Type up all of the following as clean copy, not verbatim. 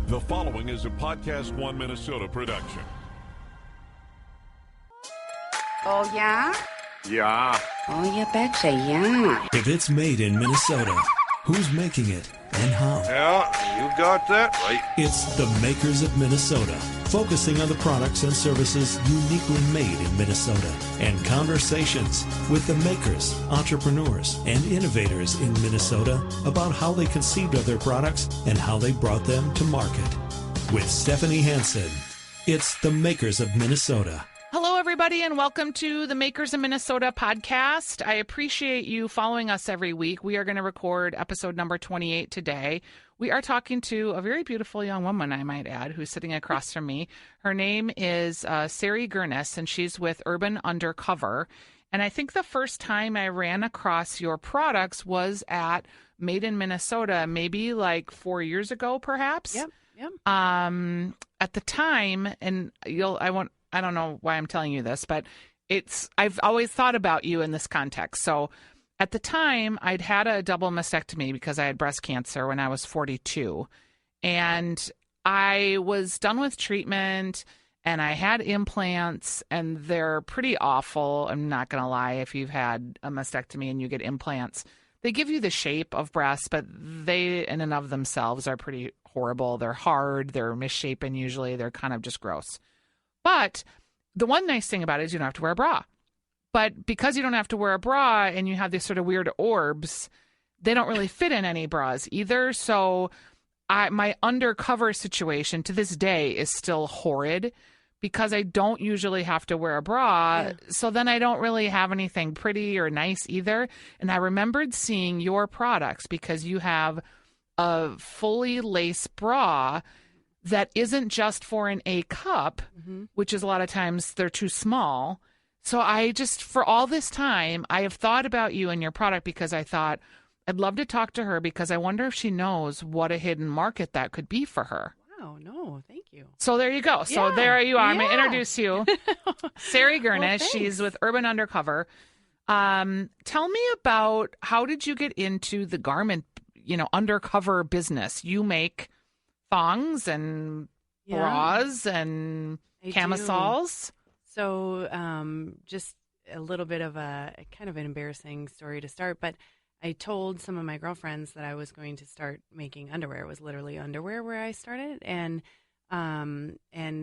The following is a Podcast One Minnesota production. Oh, yeah? Yeah. Oh, you betcha, yeah. If it's made in Minnesota, who's making it and how? Yeah, you got that right. It's the Makers of Minnesota, focusing on the products and services uniquely made in Minnesota, and conversations with the makers, entrepreneurs, and innovators in Minnesota about how they conceived of their products and how they brought them to market. With Stephanie Hansen, it's the Makers of Minnesota. Hello, everybody, and welcome to the Makers of Minnesota podcast. I appreciate you following us every week. We are going to record episode number 28 today. We are talking to a very beautiful young woman, I might add, who's sitting across from me. Her name is Sari Gurnis, and she's with Urban Undercover. And I think the first time I ran across your products was at Made in Minnesota, maybe like 4 years ago, perhaps. Yep. At the time, and I don't know why I'm telling you this, but I've always thought about you in this context. So at the time, I'd had a double mastectomy because I had breast cancer when I was 42. And I was done with treatment and I had implants, and they're pretty awful. I'm not going to lie. If you've had a mastectomy and you get implants, they give you the shape of breasts, but they in and of themselves are pretty horrible. They're hard. They're misshapen usually. They're kind of just gross. But the one nice thing about it is you don't have to wear a bra. But because you don't have to wear a bra and you have these sort of weird orbs, they don't really fit in any bras either. So my undercover situation to this day is still horrid because I don't usually have to wear a bra. Yeah. So then I don't really have anything pretty or nice either. And I remembered seeing your products because you have a fully lace bra that isn't just for an A cup, which is a lot of times they're too small. So I just, for all this time, I have thought about you and your product because I thought I'd love to talk to her because I wonder if she knows what a hidden market that could be for her. Wow, no, thank you. So there you go. So there you are. I'm going to introduce you. Sari Gurnis, Well, she's with Urban Undercover. Tell me about, how did you get into the garment, undercover business? You make thongs and bras and camisoles. So just a little bit of a kind of an embarrassing story to start, but I told some of my girlfriends that I was going to start making underwear. It was literally underwear where I started, and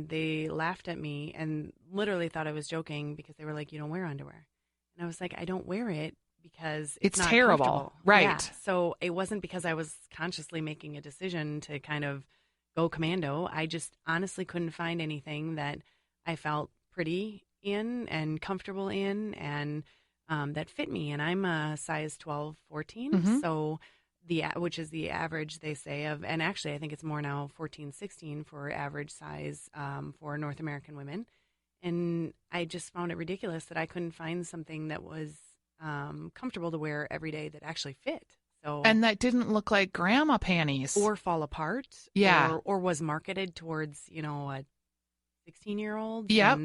they laughed at me and literally thought I was joking because they were like, "You don't wear underwear," and I was like, "I don't wear it because it's not terrible." Right. Yeah. So it wasn't because I was consciously making a decision to kind of go commando. I just honestly couldn't find anything that I felt pretty in and comfortable in and that fit me. And I'm a size 12, 14. So which is the average, they say, of, and actually I think it's more now 14, 16 for average size for North American women. And I just found it ridiculous that I couldn't find something that was comfortable to wear every day that actually fit. And that didn't look like grandma panties. Or fall apart. Yeah. Or was marketed towards, a 16-year-old. Yep.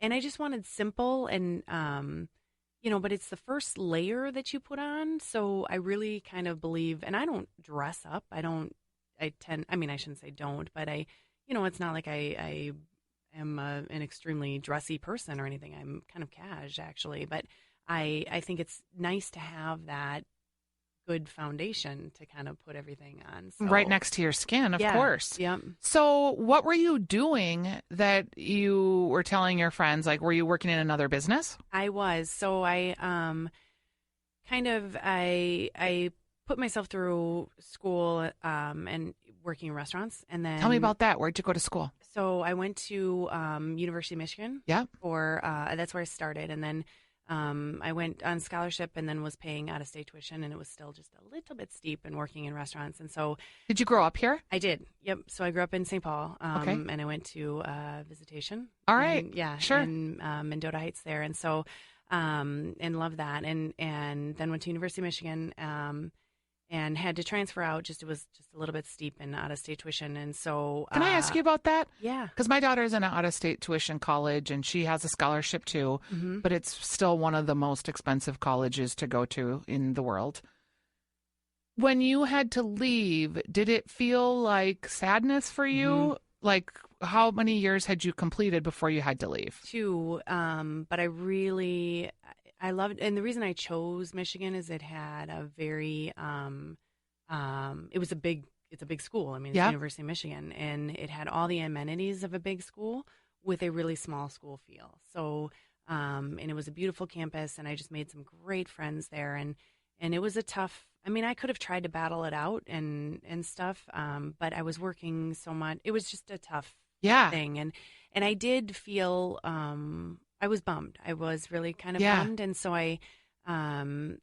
And I just wanted simple and, but it's the first layer that you put on. So I really kind of believe, and I don't dress up. I shouldn't say don't, but it's not like I am an extremely dressy person or anything. I'm kind of cash actually, but I think it's nice to have that good foundation to kind of put everything on. So, right next to your skin, of course. Yeah. So what were you doing that you were telling your friends? Like, were you working in another business? I was. So I I put myself through school and working in restaurants. And then tell me about that. Where'd you go to school? So I went to University of Michigan. Yeah. That's where I started. And then I went on scholarship and then was paying out-of-state tuition, and it was still just a little bit steep and working in restaurants. And so, did you grow up here? I did. Yep. So I grew up in St. Paul, okay. And I went to visitation. All right. Sure. In Mendota Heights there, and so and loved that, and then went to University of Michigan. And had to transfer out. It was just a little bit steep in out-of-state tuition, and so. Can I ask you about that? Yeah. Because my daughter's in an out-of-state tuition college, and she has a scholarship too, but it's still one of the most expensive colleges to go to in the world. When you had to leave, did it feel like sadness for you? Like, how many years had you completed before you had to leave? 2, but I loved, and the reason I chose Michigan is it had a very, it's a big school. I mean, it's Yeah. University of Michigan, and it had all the amenities of a big school with a really small school feel. So, and it was a beautiful campus, and I just made some great friends there, and it was a tough. I mean, I could have tried to battle it out and stuff, but I was working so much. It was just a tough Yeah. thing, and I did feel I was bummed. I was really kind of Yeah. bummed, and so it kind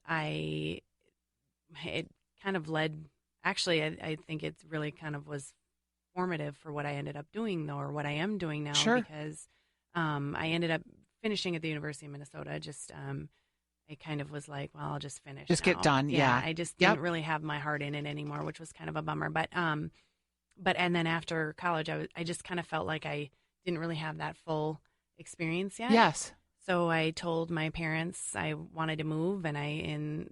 of led. Actually, I think it really kind of was formative for what I ended up doing, though, or what I am doing now, Sure. because I ended up finishing at the University of Minnesota. Just I kind of was like, well, I'll just finish. Just get now. done, yeah. I just Yep. didn't really have my heart in it anymore, which was kind of a bummer. But and then after college, I just kind of felt like I didn't really have that full experience yet. Yes. So I told my parents I wanted to move, and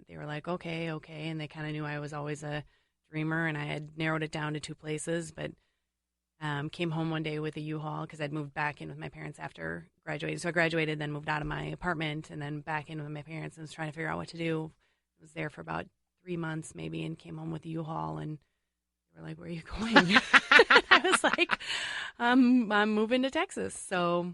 they were like, okay, and they kind of knew I was always a dreamer, and I had narrowed it down to 2 places, but came home one day with a U-Haul because I'd moved back in with my parents after graduating. So I graduated, then moved out of my apartment, and then back in with my parents and was trying to figure out what to do. I was there for about 3 months maybe, and came home with a U-Haul, and they were like, where are you going? I was like, I'm moving to Texas. So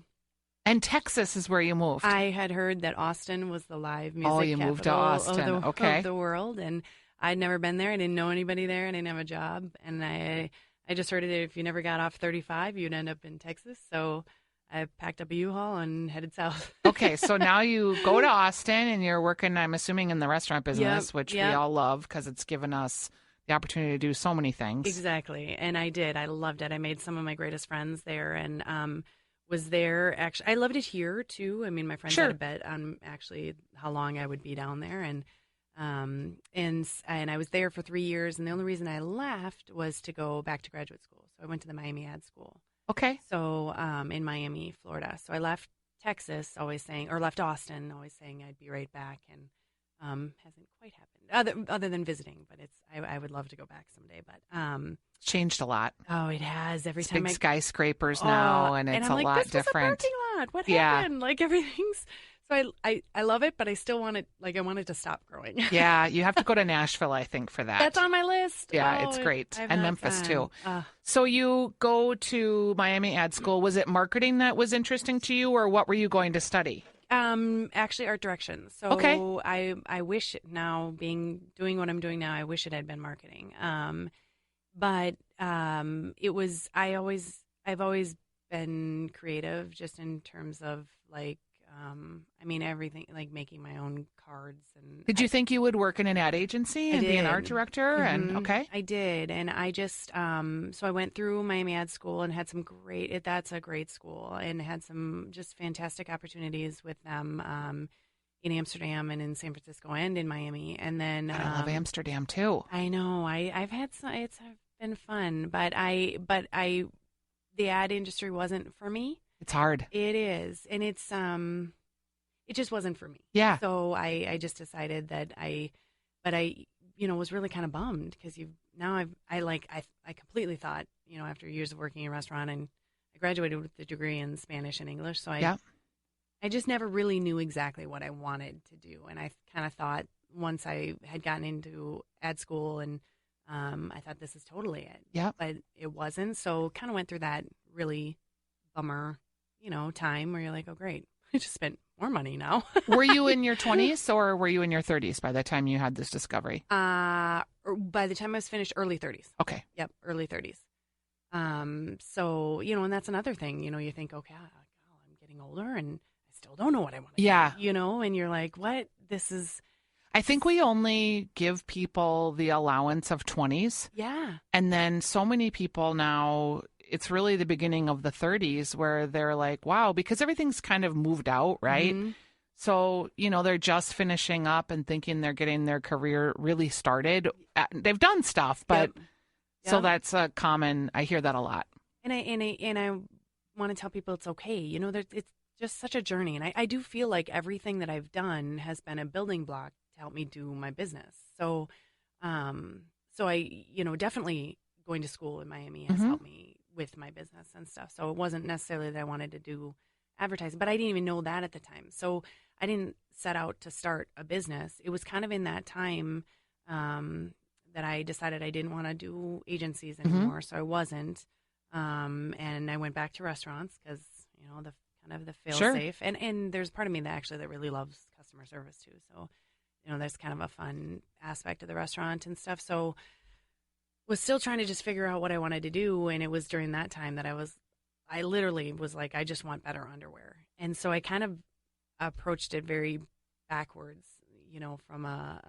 And Texas is where you moved. I had heard that Austin was the live music you moved to capital Austin. Okay. of the world, and I'd never been there. I didn't know anybody there. I didn't have a job, and I just heard that if you never got off 35, you'd end up in Texas. So I packed up a U-Haul and headed south. Okay, so now you go to Austin and you're working, I'm assuming, in the restaurant business, Yep, which we yep. all love because it's given us the opportunity to do so many things. Exactly, and I did. I loved it. I made some of my greatest friends there, and was there. Actually, I loved it here too. I mean, my friends Sure. had a bet on actually how long I would be down there, and I was there for 3 years, and the only reason I left was to go back to graduate school. So I went to the Miami Ad School. Okay. So in Miami, Florida. So I left Texas, left Austin, always saying I'd be right back, and hasn't quite happened other than visiting. But I would love to go back someday. But It's changed a lot. oh, it has. Every It's time big I skyscrapers now, and it's I'm a like, lot this different. Was a parking lot. What Yeah. happened? Like everything's. So I love it, but I still want it. Like I want it to stop growing. Yeah, you have to go to Nashville, I think, for that. That's on my list. Yeah, Oh, it's great. I've And not Memphis, gone. too. So you go to Miami Ad School. Was it marketing that was interesting to you, or what were you going to study? Actually, art direction. So Okay. I wish now doing what I'm doing now, I wish it had been marketing. But it was. I've always been creative, just in terms of like. I mean, everything, like making my own cards. And Did you think you would work in an ad agency and be an art did. director? And Mhm. okay. I did, and I just so I went through Miami Ad School and had some that's a great school, and had some just fantastic opportunities with them in Amsterdam and in San Francisco and in Miami, and then I love Amsterdam too. I know I've had some. It's been fun, but the ad industry wasn't for me. It's hard. It is, and it's it just wasn't for me. Yeah. So I just decided that I was really kind of bummed because I completely thought, after years of working in a restaurant, and I graduated with a degree in Spanish and English, so I just never really knew exactly what I wanted to do, and I kind of thought once I had gotten into ad school, and I thought this is totally it. Yeah. But it wasn't. So kind of went through that really bummer, time where you're like, oh, great. I just spent more money now. Were you in your 20s or were you in your 30s by the time you had this discovery? By the time I was finished, early 30s. Okay. Yep, early 30s. So, and that's another thing, you think, okay, I'm getting older and I still don't know what I want to do, and you're like, what? I think we only give people the allowance of 20s. Yeah. And then so many people now, it's really the beginning of the 30s where they're like, wow, because everything's kind of moved out, right? Mm-hmm. So, they're just finishing up and thinking they're getting their career really started. They've done stuff, but so that's a common, I hear that a lot. And I want to tell people it's okay. It's just such a journey. And I do feel like everything that I've done has been a building block to help me do my business. So So I, definitely going to school in Miami has helped me with my business and stuff. So it wasn't necessarily that I wanted to do advertising, but I didn't even know that at the time. So I didn't set out to start a business. It was kind of in that time that I decided I didn't want to do agencies anymore. So I wasn't. And I went back to restaurants because, the kind of the fail safe. And there's part of me that really loves customer service too. So, there's kind of a fun aspect of the restaurant and stuff. So was still trying to just figure out what I wanted to do. And it was during that time that I literally was like, I just want better underwear. And so I kind of approached it very backwards, from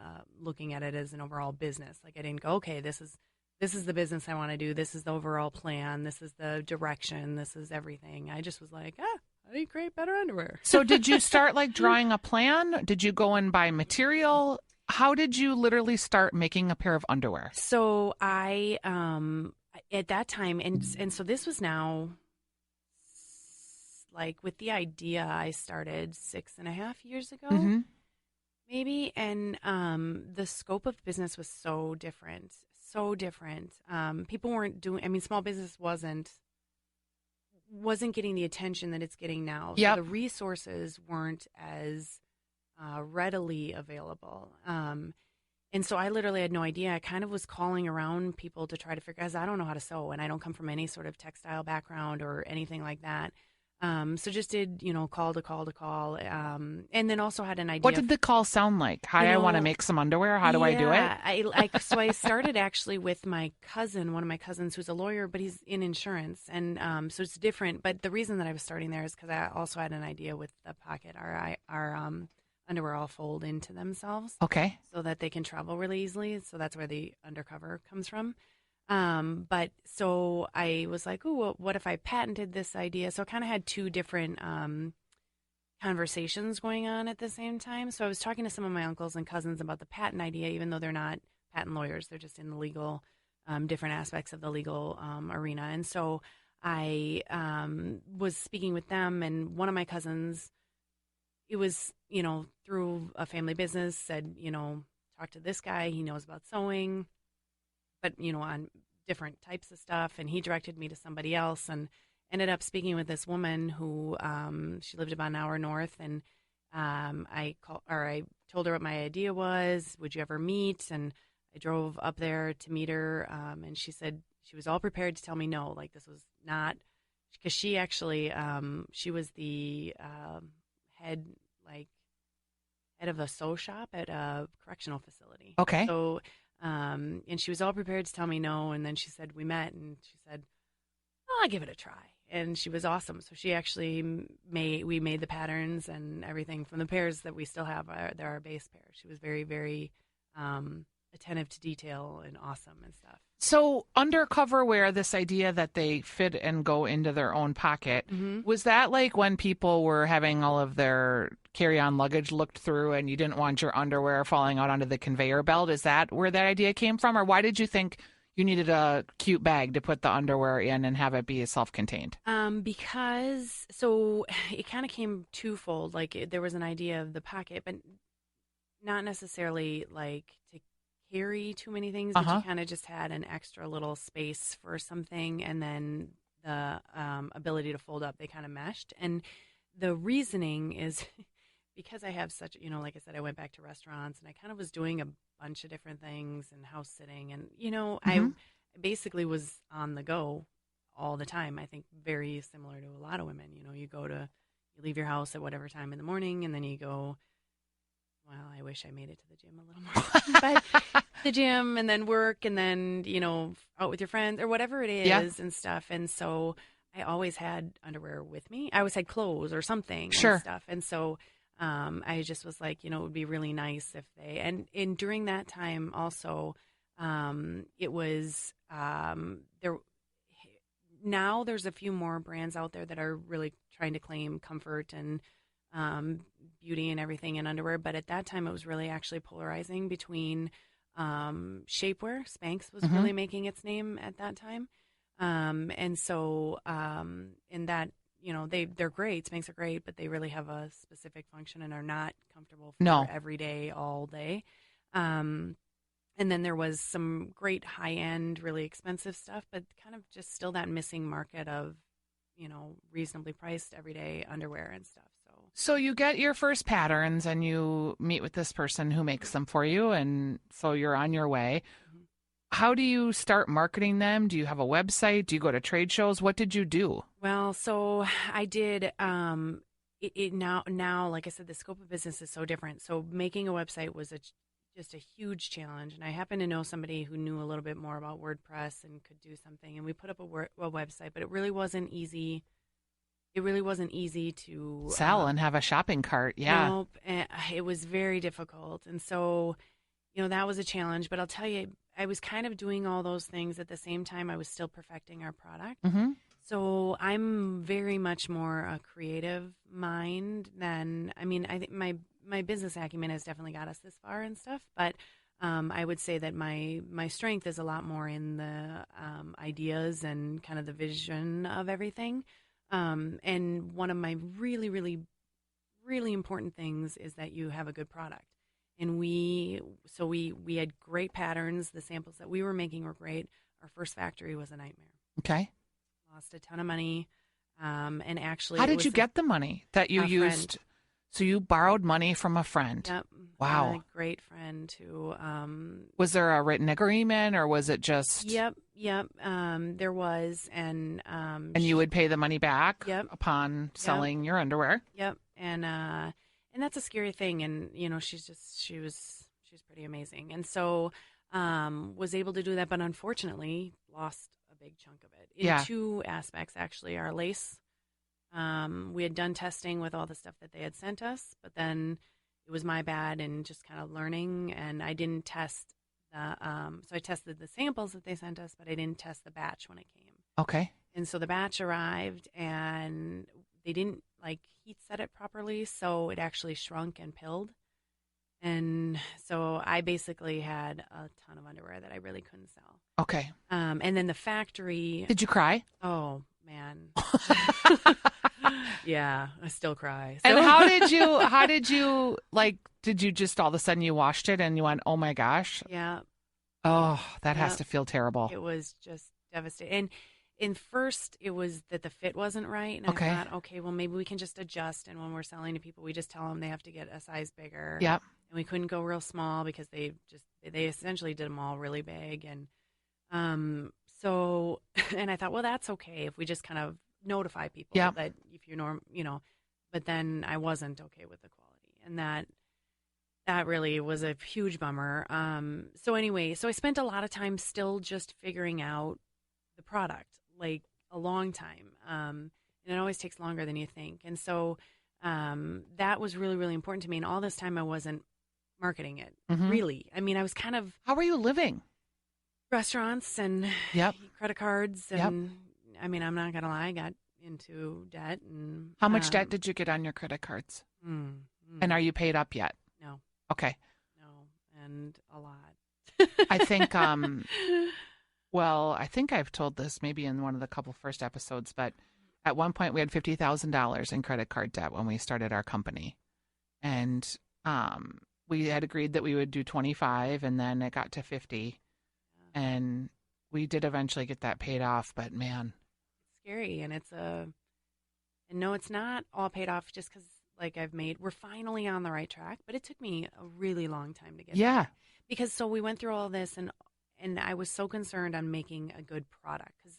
looking at it as an overall business. Like I didn't go, okay, this is the business I want to do. This is the overall plan. This is the direction. This is everything. I just was like, I need to create better underwear. So did you start like drawing a plan? Did you go and buy material? How did you literally start making a pair of underwear? So I, at that time, and so this was now, like with the idea, I started 6.5 years ago, maybe. And the scope of business was so different. People weren't doing, small business wasn't getting the attention that it's getting now. Yep. So the resources weren't as readily available. And so I literally had no idea. I kind of was calling around people to try to figure out, because I don't know how to sew and I don't come from any sort of textile background or anything like that. So just did, call to call. And then also had an idea. What did the call sound like? Hi, I want to make some underwear. How do I do it? So I started actually with my cousin, one of my cousins who's a lawyer, but he's in insurance. And so it's different. But the reason that I was starting there is because I also had an idea with the pocket. Our underwear all fold into themselves. Okay. So that they can travel really easily. So that's where the Undercover comes from. But so I was like, oh, well, what if I patented this idea? So I kind of had two different conversations going on at the same time. So I was talking to some of my uncles and cousins about the patent idea, even though they're not patent lawyers. They're just in the legal, different aspects of the legal arena. And so I was speaking with them, and one of my cousins, it was, through a family business, said, talk to this guy. He knows about sewing, but, on different types of stuff. And he directed me to somebody else, and ended up speaking with this woman who, she lived about an hour north. And I told her what my idea was. Would you ever meet? And I drove up there to meet her. And she said she was all prepared to tell me no, like this was not, because she actually, she was the head of a sew shop at a correctional facility. Okay. So, and she was all prepared to tell me no. And then she said, we met, and she said, oh, I'll give it a try. And she was awesome. So she actually we made the patterns and everything from the pairs that we still have. They're our base pairs. She was very, very attentive to detail and awesome and stuff. So Undercover wear, this idea that they fit and go into their own pocket, was that like when people were having all of their carry-on luggage looked through and you didn't want your underwear falling out onto the conveyor belt? Is that where that idea came from? Or why did you think you needed a cute bag to put the underwear in and have it be self-contained? Because, so it kind of came twofold. Like there was an idea of the pocket, but not necessarily like to carry too many things, but you kind of just had an extra little space for something, and then the ability to fold up, they kind of meshed. And the reasoning is because I have such, like I said, I went back to restaurants, and I kind of was doing a bunch of different things and house sitting, and I basically was on the go all the time. I think very similar to a lot of women. You leave your house at whatever time in the morning, and then you go, well, I wish I made it to the gym a little more. But the gym, and then work, and then, out with your friends or whatever it is and stuff. And so I always had underwear with me. I always had clothes or something and stuff. And so I just was like, it would be really nice if they, and during that time also, it was, now there's a few more brands out there that are really trying to claim comfort and beauty and everything in underwear. But at that time, it was really actually polarizing between shapewear. Spanx was really making its name at that time. And so in that, they're great. Spanx are great, but they really have a specific function and are not comfortable for every day, all day. And then there was some great high-end, really expensive stuff, but kind of just still that missing market of, reasonably priced everyday underwear and stuff. So you get your first patterns and you meet with this person who makes them for you, and so you're on your way. How do you start marketing them? Do you have a website? Do you go to trade shows? What did you do? Well, so I did. Now, like I said, the scope of business is so different. So making a website was just a huge challenge. And I happen to know somebody who knew a little bit more about WordPress and could do something. And we put up a website, but it really wasn't easy. It really wasn't easy to sell and have a shopping cart. Yeah. Nope. It was very difficult. And so, that was a challenge. But I'll tell you, I was kind of doing all those things at the same time. I was still perfecting our product. Mm-hmm. So I'm very much more a creative mind than, I think my business acumen has definitely got us this far and stuff. But I would say that my strength is a lot more in the ideas and kind of the vision of everything. And one of my really, really, really important things is that you have a good product. And we had great patterns. The samples that we were making were great. Our first factory was a nightmare. Okay. Lost a ton of money. And actually, how did you get the money that you used? Friend. So you borrowed money from a friend. Yep. Wow. A great friend who. Was there a written agreement, or was it just? Yep. There was, and you would pay the money back. Yep. Upon selling your underwear. Yep. And that's a scary thing. And she's pretty amazing. And so was able to do that, but unfortunately lost a big chunk of it in two aspects. Actually, our lace. We had done testing with all the stuff that they had sent us, but then it was my bad and just kind of learning. And I didn't test so I tested the samples that they sent us, but I didn't test the batch when it came. Okay. And so the batch arrived and they didn't heat set it properly. So it actually shrunk and pilled. And so I basically had a ton of underwear that I really couldn't sell. Okay. And then the factory. Did you cry? Oh, man. Yeah, I still cry. So. And how did you did you just all of a sudden you washed it and you went, oh my gosh? Yeah. Oh, that has to feel terrible. It was just devastating. And first it was that the fit wasn't right. And okay. I thought, okay, well, maybe we can just adjust. And when we're selling to people, we just tell them they have to get a size bigger. Yep. And we couldn't go real small because they essentially did them all really big. And so, and I thought, well, that's okay if we just kind of notify people that if you're but then I wasn't okay with the quality, and that really was a huge bummer. So anyway, so I spent a lot of time still just figuring out the product, like a long time. And it always takes longer than you think. And so that was really, really important to me. And all this time I wasn't marketing it, really. I mean, I was kind of... How were you living? Restaurants and credit cards. And I mean, I'm not going to lie, I got into debt. And how much debt did you get on your credit cards? And are you paid up yet? No. Okay. No, and a lot. I think, I think I've told this maybe in one of the couple first episodes, but at one point we had $50,000 in credit card debt when we started our company. And we had agreed that we would do 25, and then it got to 50. And we did eventually get that paid off, but man. It's scary. And no, it's not all paid off just because we're finally on the right track, but it took me a really long time to get there. Because so we went through all this and I was so concerned on making a good product because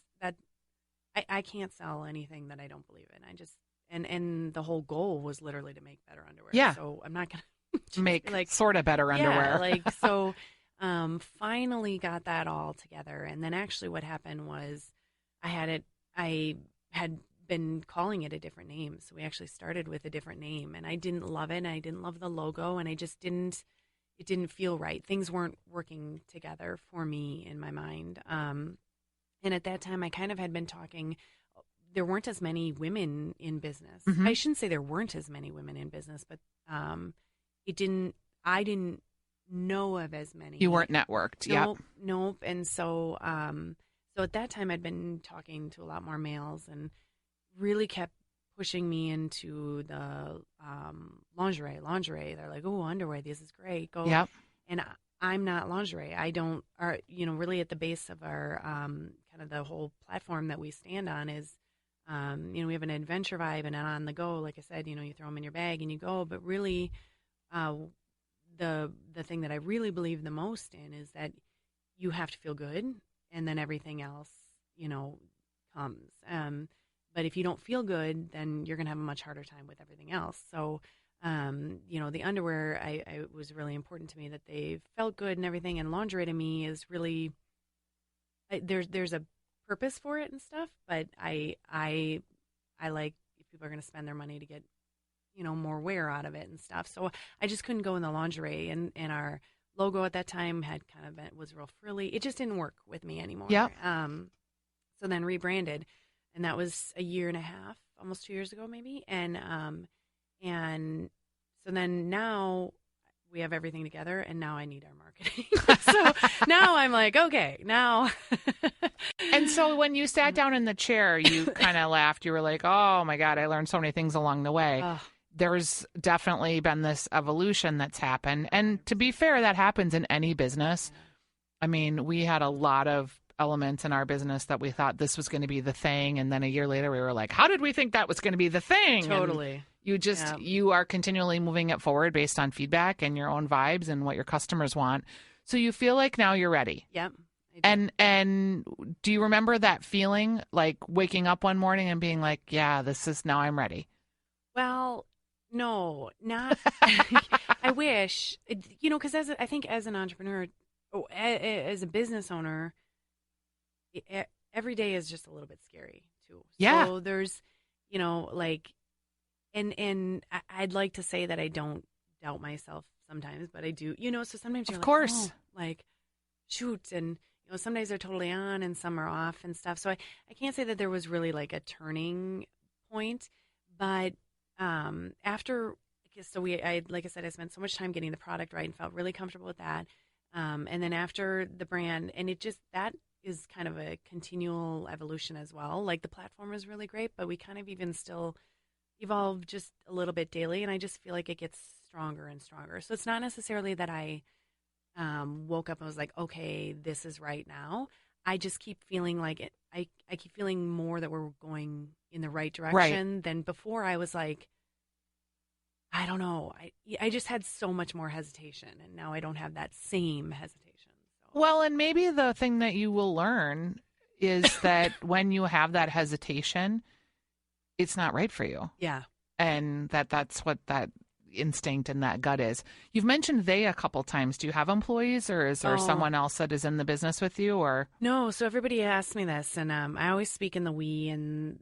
I can't sell anything that I don't believe in. I just, and the whole goal was literally to make better underwear. Yeah. So I'm not going to make sort of better underwear. Yeah, so finally got that all together. And then actually what happened was I had been calling it a different name. So we actually started with a different name, and I didn't love it. And I didn't love the logo, and it didn't feel right. Things weren't working together for me in my mind. And at that time I kind of had been talking, there weren't as many women in business. I shouldn't say there weren't as many women in business, but I didn't know of as many. You weren't networked. Nope. And so at that time I'd been talking to a lot more males and really kept pushing me into the lingerie. They're like, oh, underwear, this is great. Go. Yep. And I'm not lingerie. I don't, are, really at the base of our, kind of the whole platform that we stand on is, we have an adventure vibe and on the go, like I said, you throw them in your bag and you go, but really, the thing that I really believe the most in is that you have to feel good and then everything else, comes. But if you don't feel good, then you're going to have a much harder time with everything else. So, the underwear, I was really important to me that they felt good and everything. And lingerie to me is really, there's a purpose for it and stuff. But I like if people are going to spend their money to get, more wear out of it and stuff. So I just couldn't go in the lingerie. And our logo at that time was real frilly. It just didn't work with me anymore. Yep. So then rebranded, and that was a year and a half, almost 2 years ago, maybe. And so then now we have everything together, and now I need our marketing. So now I'm like, okay, now. And so when you sat down in the chair, you kind of laughed. You were like, oh my God, I learned so many things along the way. There's definitely been this evolution that's happened. And to be fair, that happens in any business. I mean, we had a lot of elements in our business that we thought this was going to be the thing. And then a year later, we were like, how did we think that was going to be the thing? Totally. And you are continually moving it forward based on feedback and your own vibes and what your customers want. So you feel like now you're ready. Yep. And do you remember that feeling, like waking up one morning and being like, yeah, now I'm ready? Well, no, not. I wish, because I think as an entrepreneur, as a business owner, every day is just a little bit scary too. Yeah. So there's, and I'd like to say that I don't doubt myself sometimes, but I do, so sometimes you're of course. Shoot. And, some days are totally on and some are off and stuff. So I can't say that there was really like a turning point, but after, like I said, I spent so much time getting the product right and felt really comfortable with that. And then after the brand, and that is kind of a continual evolution as well. Like the platform is really great, but we kind of even still evolve just a little bit daily. And I just feel like it gets stronger and stronger. So it's not necessarily that I woke up and was like, okay, this is right now. I just keep feeling like it. I keep feeling more that we're going in the right direction than before. I was like, I don't know. I just had so much more hesitation, and now I don't have that same hesitation. So. Well, and maybe the thing that you will learn is that when you have that hesitation, it's not right for you. Yeah. And that's what that instinct and that gut is. You've mentioned they a couple times. Do you have employees, or is there someone else that is in the business with you? Or no? So everybody asks me this, and I always speak in the we and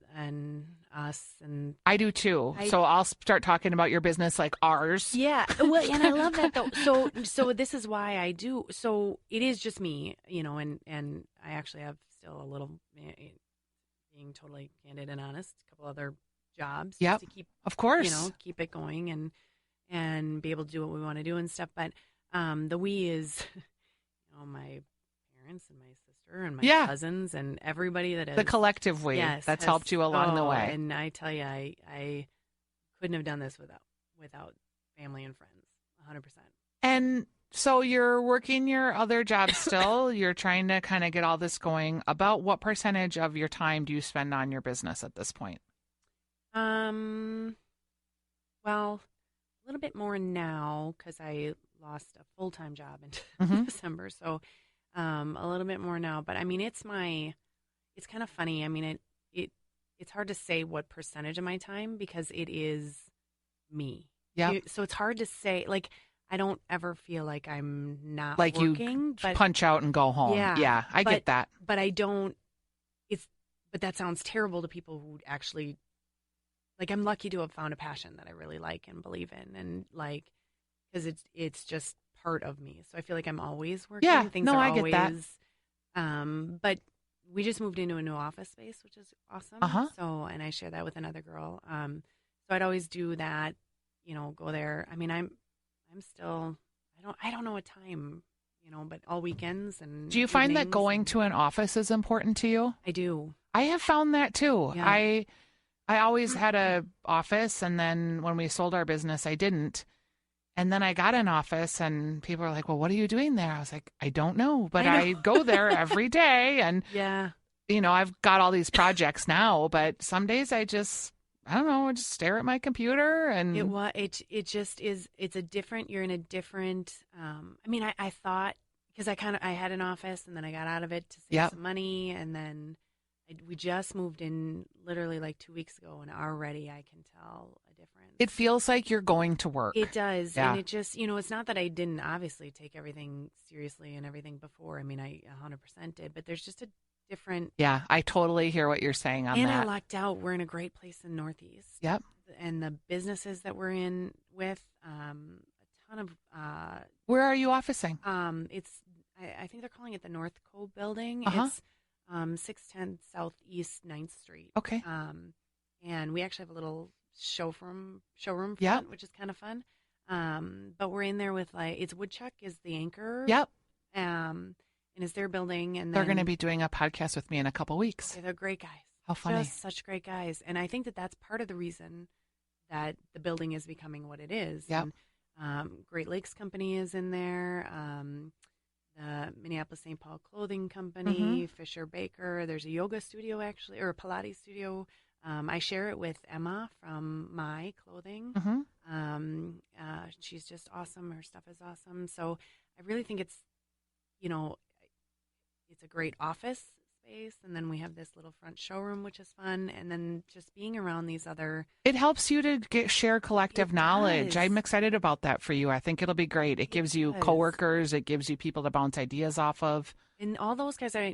us, and I do too. So I'll start talking about your business like ours. Yeah, well, and I love that though. So this is why I do. So it is just me, and I actually have still a little, being totally candid and honest, a couple other jobs to keep, of course, keep it going and be able to do what we want to do and stuff. But the we is, my parents and my sister and my cousins and everybody that is the collective we that's helped you along the way. And I tell you, I couldn't have done this without family and friends, 100%. And so you're working your other job still. You're trying to kind of get all this going. About what percentage of your time do you spend on your business at this point? Well, a little bit more now because I lost a full-time job in December. So, a little bit more now, but I mean, it's kind of funny. I mean, it's hard to say what percentage of my time because it is me. Yeah. So it's hard to say, like, I don't ever feel like I'm not like working. You punch out and go home. Yeah, I get that. But I don't, but that sounds terrible to people who actually, like, I'm lucky to have found a passion that I really like and believe in, and like, because it's just part of me. So I feel like I'm always working. Yeah, Things are I always, get that. But we just moved into a new office space, which is awesome. So, and I share that with another girl. So I'd always do that, go there. I mean, I'm still, I don't know what time, but all weekends and do you find that going to an office is important to you? I do. I have found that too. Yeah. I always had a office, and then when we sold our business, I didn't. And then I got an office and people were like, well, what are you doing there? I was like, I don't know, but I know. I go there every day. And, Yeah. I've got all these projects now, but some days I don't know, I just stare at my computer and It just is. It's a different. You're in a different. I mean, I thought because I had an office and then I got out of it to save Yep. some money and then we just moved in literally like 2 weeks ago and already I can tell a difference. it feels like you're going to work. It does. Yeah. And it just, it's not that I didn't obviously take everything seriously and everything before. I mean, I 100% did, but there's just a different. Yeah, I totally hear what you're saying on and that. I lucked out. We're in a great place in Northeast. Yep. And the businesses that we're in with, a ton of, Where are you officing? I think they're calling it the North Cove building. Uh-huh. It's 610 Southeast 9th Street. Okay. And we actually have a little showroom front, Yep. which is kind of fun. But we're in there with it's Woodchuck is the anchor. Yep. And it's their building, and They're going to be doing a podcast with me in a couple weeks. Okay, they're great guys. How funny. Just such great guys, and I think that that's part of the reason that the building is becoming what it is. Yep. And, Great Lakes Company is in there. The Minneapolis St. Paul Clothing Company, Fisher Baker. There's a yoga studio actually, or a Pilates studio. I share it with Emma from My Clothing. She's just awesome. Her stuff is awesome. So I really think it's a great office space. And then we have this little front showroom, which is fun. And then just being around these other. It helps you to share collective knowledge. does. I'm excited about that for you. I think it'll be great. It gives you does. coworkers. It gives you people to bounce ideas off of. And all those guys are, I'll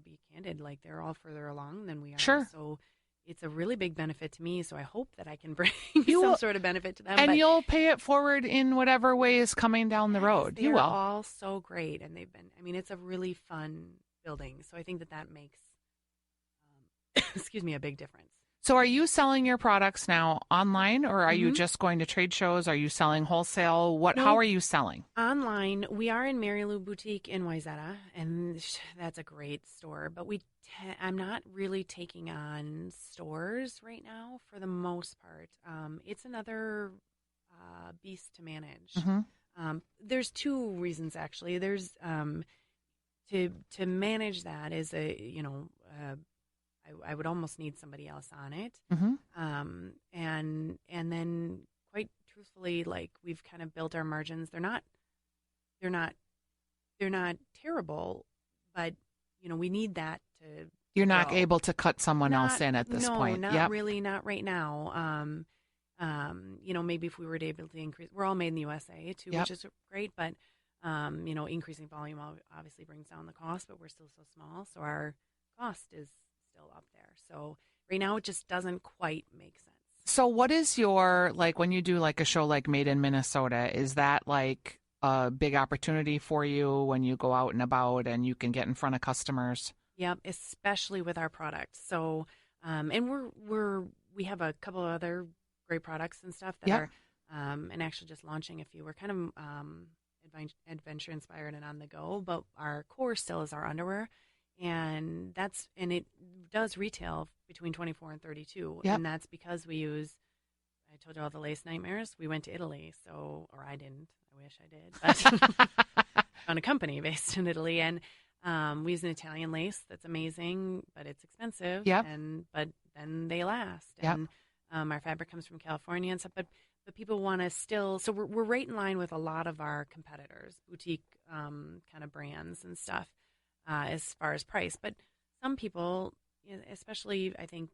be candid, like they're all further along than we are. Sure. So it's a really big benefit to me. So I hope that I can bring You some will- sort of benefit to them. And but you'll pay it forward in whatever way is coming down the road. You they're will. all so great. And it's a really fun building. So I think that makes, a big difference. So are you selling your products now online, or are you just going to trade shows? Are you selling wholesale? No. How are you selling? Online, we are in Mary Lou Boutique in Wayzata, and that's a great store. But I'm not really taking on stores right now for the most part. It's another beast to manage. There's two reasons actually. There's to manage that is I would almost need somebody else on it. And then quite truthfully, like we've kind of built our margins. They're not terrible, but we need that to. You're not grow. able to cut someone else in at this point. No, Yep. really, not right now. Maybe if we were able to increase, we're all made in the USA too, Yep. which is great, but increasing volume obviously brings down the cost, but we're still so small, so our cost is still up there. So right now it just doesn't quite make sense. So what is your, like, when you do like a show like Made in Minnesota, is that like a big opportunity for you when you go out and about and you can get in front of customers? Yep, especially with our products. So, and we have a couple of other great products and stuff that Yep. are, and actually just launching a few. We're kind of adventure inspired and on the go, but our core still is our underwear, and it does retail between 24 and 32, Yep. and that's because we use. I told you all the lace nightmares. We went to Italy, or I didn't. I wish I did, but on a company based in Italy, and we use an Italian lace that's amazing, but it's expensive. Yep. But then they last. Yep. And our fabric comes from California and stuff. But people want to still. So we're right in line with a lot of our competitors, boutique kind of brands and stuff, as far as price. But some people, especially I think,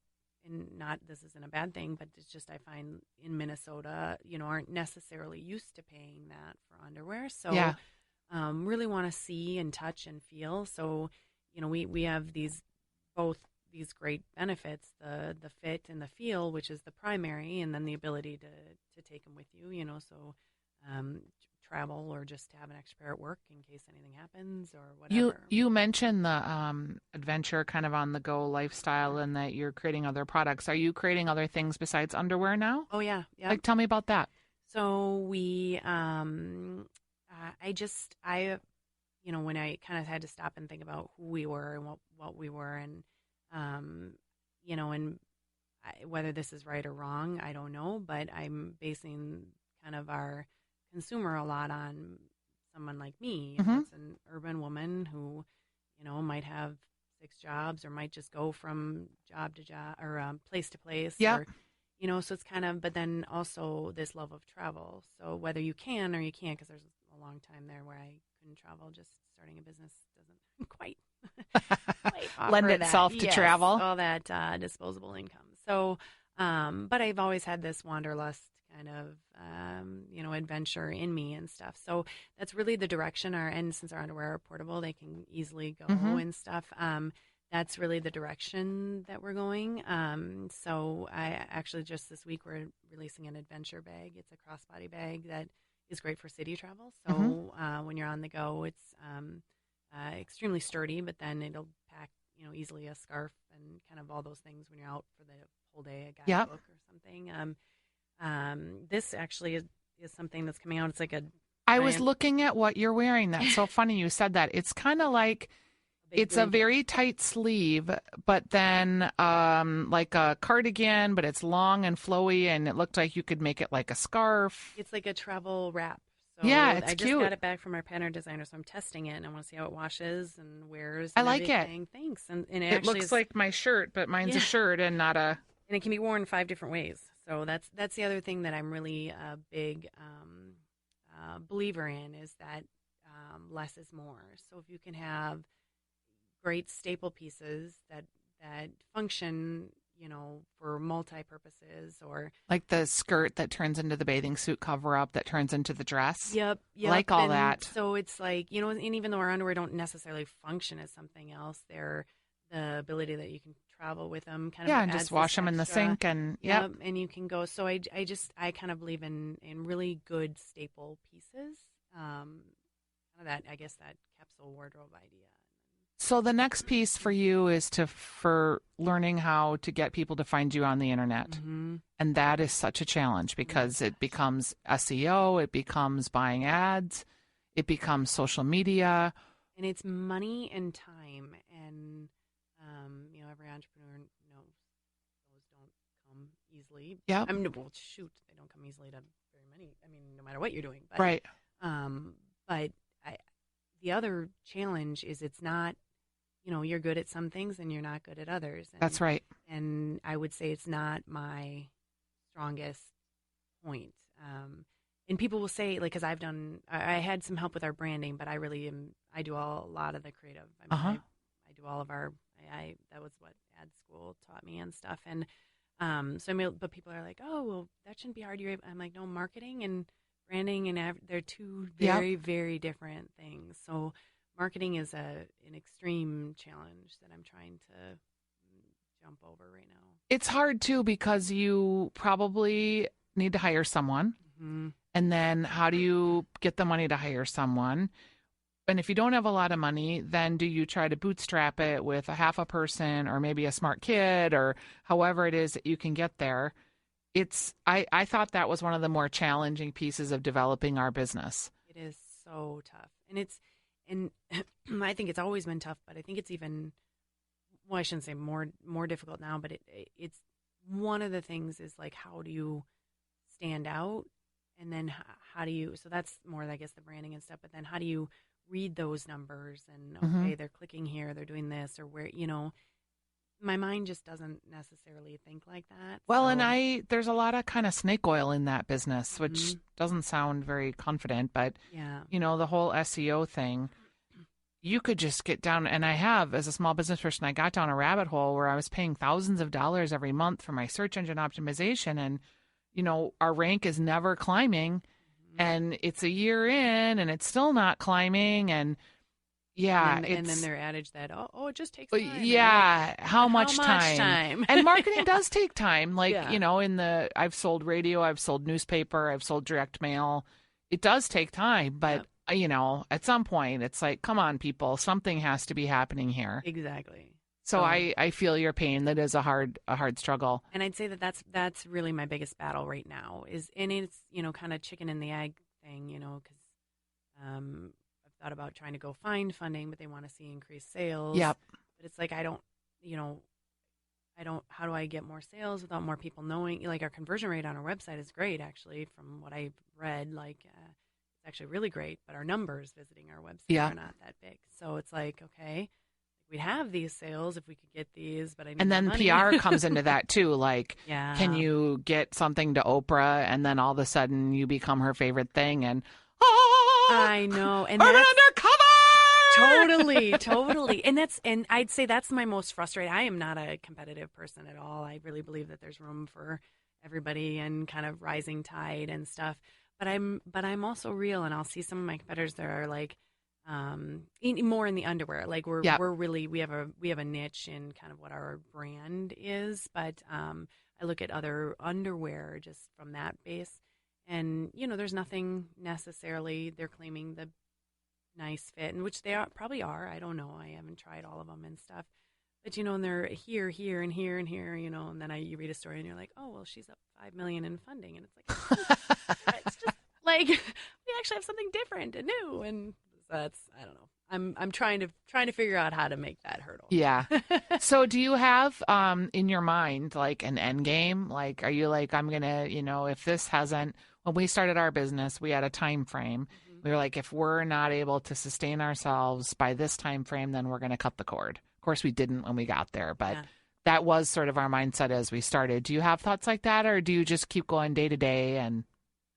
this isn't a bad thing, but it's just I find in Minnesota, aren't necessarily used to paying that for underwear. So. Yeah. Really want to see and touch and feel. So, we have both these great benefits, the fit and the feel, which is the primary, and then the ability to take them with you, so travel or just to have an extra pair at work in case anything happens or whatever. You mentioned the adventure kind of on the go lifestyle and that you're creating other products. Are you creating other things besides underwear now? Oh, yeah. Yeah. Like, tell me about that. So we, when I kind of had to stop and think about who we were and what we were, and, and whether this is right or wrong, I don't know, but I'm basing kind of our consumer a lot on someone like me. You know, it's an urban woman who, you know, might have 6 jobs or might just go from job to job or place to place. Yep. Or, you know, so it's kind of, but then also this love of travel. So whether you can or you can't, because there's a long time there where I couldn't travel, just starting a business doesn't quite lend offer itself that. to Yes, travel. all that disposable income. So, but I've always had this wanderlust kind of, you know, adventure in me and stuff. So that's really the direction and since our underwear are portable, they can easily go and stuff. That's really the direction that we're going. So I actually just this week we're releasing an adventure bag. It's a crossbody bag that is great for city travel. So when you're on the go, it's extremely sturdy, but then it'll pack, you know, easily a scarf and kind of all those things when you're out for the whole day, a guidebook or something. This actually is something that's coming out. It's like I was looking at what you're wearing. That's so funny you said that. It's kind of like it's a very tight sleeve, but then like a cardigan, but it's long and flowy, and it looked like you could make it like a scarf. It's like a travel wrap. So yeah, it's I just cute. got it back from our pattern designer, so I'm testing it, and I want to see how it washes and wears. I And like everything. it. Thanks. And it It actually looks is, like my shirt, but mine's a shirt and not a. and it can be worn 5 different ways. So that's the other thing that I'm really a big believer in is that less is more. So if you can have great staple pieces that function, you know, for multi-purposes or Like the skirt that turns into the bathing suit cover-up that turns into the dress. Yep. Like all and that. So it's like, you know, and even though our underwear don't necessarily function as something else, they're the ability that you can travel with them kind of and adds just wash this them in the extra. sink and Yep, and you can go. So I kind of believe in really good staple pieces. Kind of that, I guess, that capsule wardrobe idea. So the next piece for you is for learning how to get people to find you on the internet. And that is such a challenge because it becomes SEO, it becomes buying ads, it becomes social media. And it's money and time. And, you know, every entrepreneur knows those don't come easily. Yep. I mean, well, shoot, they don't come easily to very many. I mean, no matter what you're doing. But, Right. But the other challenge is it's not, you know, you're good at some things and you're not good at others. And, That's right. And I would say it's not my strongest point. And people will say, like, because I had some help with our branding, but I really I do a lot of the creative. I mean, I do all of that was what ad school taught me and stuff. And so, I mean, but people are like, oh, well, that shouldn't be hard. I'm like, no, marketing and branding and they're two very, very different things. So marketing is an extreme challenge that I'm trying to jump over right now. It's hard too because you probably need to hire someone. And then how do you get the money to hire someone? And if you don't have a lot of money, then do you try to bootstrap it with a half a person or maybe a smart kid or however it is that you can get there? I thought that was one of the more challenging pieces of developing our business. It is so tough. And I think it's always been tough, but I think it's even, well, I shouldn't say more difficult now, but it's one of the things is like, how do you stand out? And then how do you, so that's more, I guess, the branding and stuff, but then how do you read those numbers and, okay, they're clicking here, they're doing this, or where, you know, my mind just doesn't necessarily think like that. Well, and there's a lot of kind of snake oil in that business, which doesn't sound very confident, but, you know, the whole SEO thing, you could just get down, and I have, as a small business person, I got down a rabbit hole where I was paying thousands of dollars every month for my search engine optimization, and, you know, our rank is never climbing, and it's a year in, and it's still not climbing, and and then their adage that it just takes time. Yeah, how much time? time? And marketing does take time. Like, you know, I've sold radio, I've sold newspaper, I've sold direct mail. It does take time, but you know, at some point, it's like, come on, people, something has to be happening here. Exactly. So I feel your pain. That is a hard struggle. And I'd say that's really my biggest battle right now and it's, you know, kind of chicken and the egg thing, you know, because I've thought about trying to go find funding, but they want to see increased sales. Yep. But it's like, I don't, you know, how do I get more sales without more people knowing? Like, our conversion rate on our website is great, actually, from what I've read. Like, it's actually really great, but our numbers visiting our website are not that big. So it's like, okay, we'd have these sales if we could get these, but I need And then money. PR comes into that too. Like, Yeah. can you get something to Oprah, and then all of a sudden you become her favorite thing, and I know, and Urban that's Undercover. totally, and I'd say that's my most frustrating. I am not a competitive person at all. I really believe that there's room for everybody and kind of rising tide and stuff. But I'm also real, and I'll see some of my competitors that are like more in the underwear. Like we're really we have a niche in kind of what our brand is, but I look at other underwear just from that base, and there's nothing necessarily they're claiming the nice fit, and which they probably are. I don't know. I haven't tried all of them and stuff. But and they're here, and here, and here, and then you read a story and you're like, oh well, she's up $5 million in funding, and it's like, it's just like we actually have something different and new, and that's I don't know. I'm trying to figure out how to make that hurdle. Yeah. So do you have in your mind like an end game? Like, are you like, I'm gonna, if this hasn't, when we started our business, we had a time frame. We were like, if we're not able to sustain ourselves by this time frame, then we're going to cut the cord. Of course, we didn't when we got there, but that was sort of our mindset as we started. Do you have thoughts like that, or do you just keep going day to day? And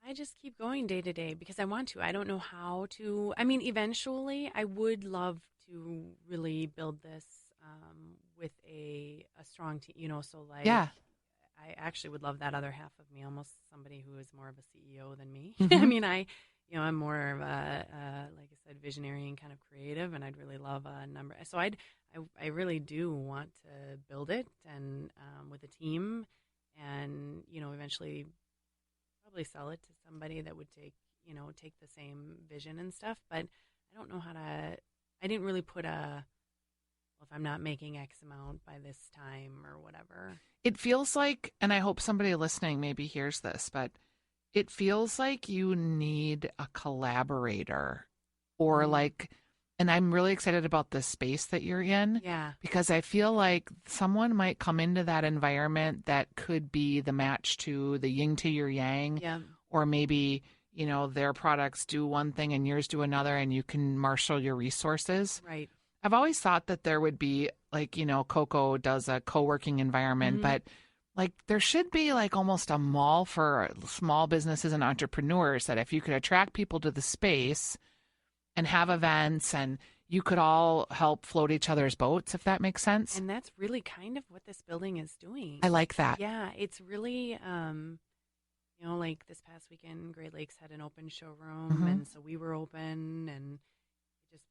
I just keep going day to day because I want to. I don't know how to. I mean, eventually, I would love to really build this with a strong team. So like, I actually would love that other half of me, almost somebody who is more of a CEO than me. Mm-hmm. I mean, I'm more of a, like I said, visionary and kind of creative, and I'd really love a number. So I really do want to build it and with a team, and eventually probably sell it to somebody that would take the same vision and stuff. But I don't know how to. I didn't really put if I'm not making X amount by this time or whatever. It feels like, and I hope somebody listening maybe hears this, but it feels like you need a collaborator or like, and I'm really excited about the space that you're in. Yeah. Because I feel like someone might come into that environment that could be the match to the yin to your yang. Yeah. Or maybe, their products do one thing and yours do another, and you can marshal your resources. Right. I've always thought that there would be like, Coco does a co-working environment, but like there should be like almost a mall for small businesses and entrepreneurs that if you could attract people to the space and have events, and you could all help float each other's boats, if that makes sense. And that's really kind of what this building is doing. I like that. Yeah, it's really, like this past weekend, Great Lakes had an open showroom, and so we were open, and it's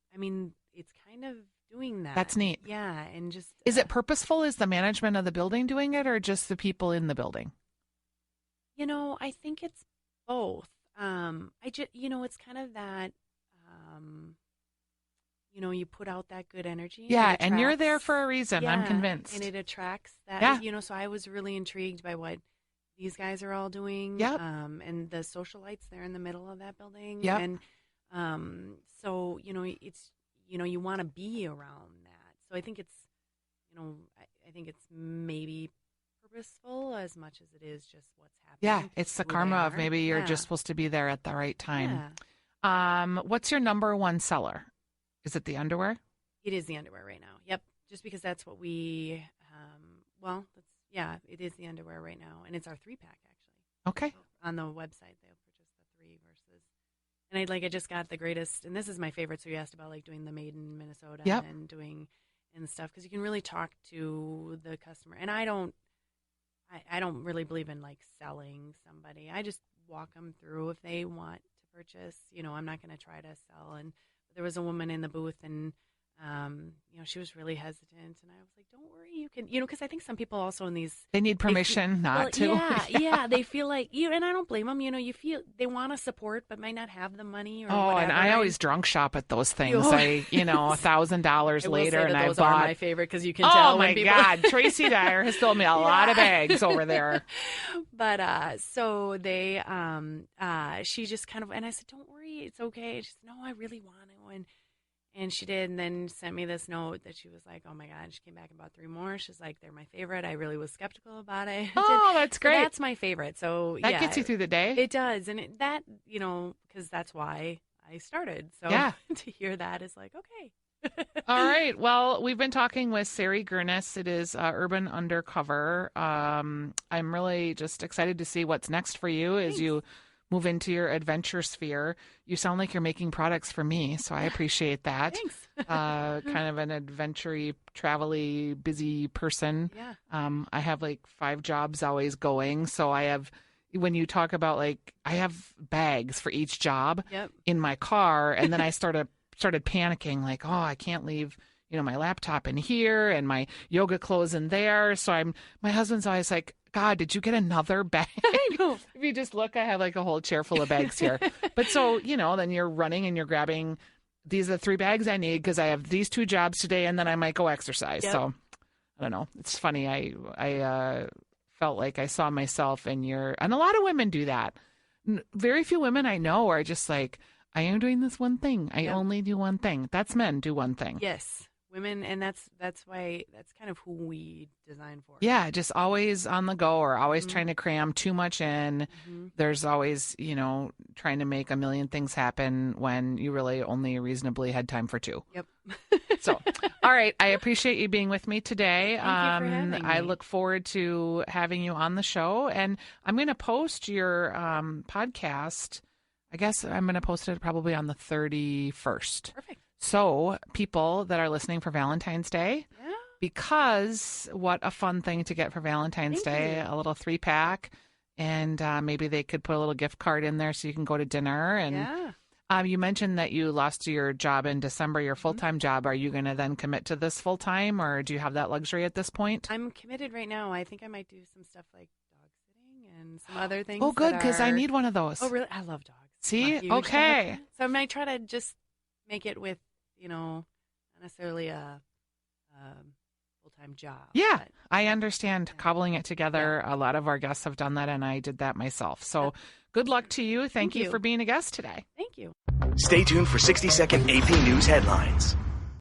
kind of doing that. That's neat. Yeah, and just is it purposeful? Is the management of the building doing it, or just the people in the building? I think it's both. It's kind of that. You put out that good energy. Yeah, and you're there for a reason. Yeah, I'm convinced. And it attracts that. Yeah. So I was really intrigued by what these guys are all doing. Yep. And the socialites there in the middle of that building. Yep. And so it's you want to be around that. So I think it's I think it's maybe purposeful as much as it is just what's happening. Yeah, it's the karma of maybe you're just supposed to be there at the right time. Yeah. What's your number one seller? Is it the underwear? It is the underwear right now. Yep. Just because that's what we, it is the underwear right now. And it's our 3-pack actually. Okay. So on the website, they'll purchase the 3 versus, and I just got the greatest, and this is my favorite. So you asked about like doing the made in Minnesota and doing and stuff. Cause you can really talk to the customer. And I don't really believe in like selling somebody. I just walk them through if they want to purchase, I'm not going to try to sell. And there was a woman in the booth, and she was really hesitant, and I was like, "Don't worry, you can." Because I think some people also in these they need permission not to. Yeah, they feel like and I don't blame them. You feel they want to support, but might not have the money or whatever. And I always drunk shop at those things. $1,000 later, and I those bought. Are my favorite because you can tell. Oh my God, Tracy Dyer has sold me a lot of bags over there. But so they, she just kind of, and I said, "Don't worry, it's okay." She said, "No, I really want to," And she did, and then sent me this note that she was like, oh, my God. And she came back and bought 3 more. She's like, they're my favorite. I really was skeptical about it. Oh, that's great. So that's my favorite. So that gets you through the day. It does. And that, because that's why I started. So to hear that is like, okay. All right. Well, we've been talking with Sari Gurnis. It is Urban Undercover. I'm really just excited to see what's next for you as you move into your adventure sphere. You sound like you're making products for me, so I appreciate that. Thanks. Kind of an adventure-y, travel-y, busy person. Yeah. I have like 5 jobs always going, so I have, when you talk about like, I have bags for each job in my car, and then I started panicking, like, oh, I can't leave, my laptop in here and my yoga clothes in there. So my husband's always like, God, did you get another bag? I know. If you just look, I have like a whole chair full of bags here. But so, then you're running and you're grabbing, these are the 3 bags I need because I have these 2 jobs today and then I might go exercise. So I don't know. It's funny. I felt like I saw myself and a lot of women do that. Very few women I know are just like, I am doing this one thing. I only do one thing. That's men do one thing. Yes. Women, and that's why that's kind of who we design for. Yeah, just always on the go or always trying to cram too much in. There's always, trying to make a million things happen when you really only reasonably had time for 2. Yep. So, all right. I appreciate you being with me today. Thank you for having me. I look forward to having you on the show. And I'm going to post your podcast. I guess I'm going to post it probably on the 31st. Perfect. So people that are listening for Valentine's Day, because what a fun thing to get for Valentine's Day, a little 3-pack, and maybe they could put a little gift card in there so you can go to dinner. And you mentioned that you lost your job in December, your full-time job. Are you going to then commit to this full-time, or do you have that luxury at this point? I'm committed right now. I think I might do some stuff like dog sitting and some other things. Oh, good, because I need one of those. Oh, really? I love dogs. See? Okay. So I might try to just make it with, not necessarily a full-time job. Yeah, I understand cobbling it together. A lot of our guests have done that, and I did that myself. So good luck to you. Thank you for being a guest today. Thank you. Stay tuned for 60-second AP News headlines.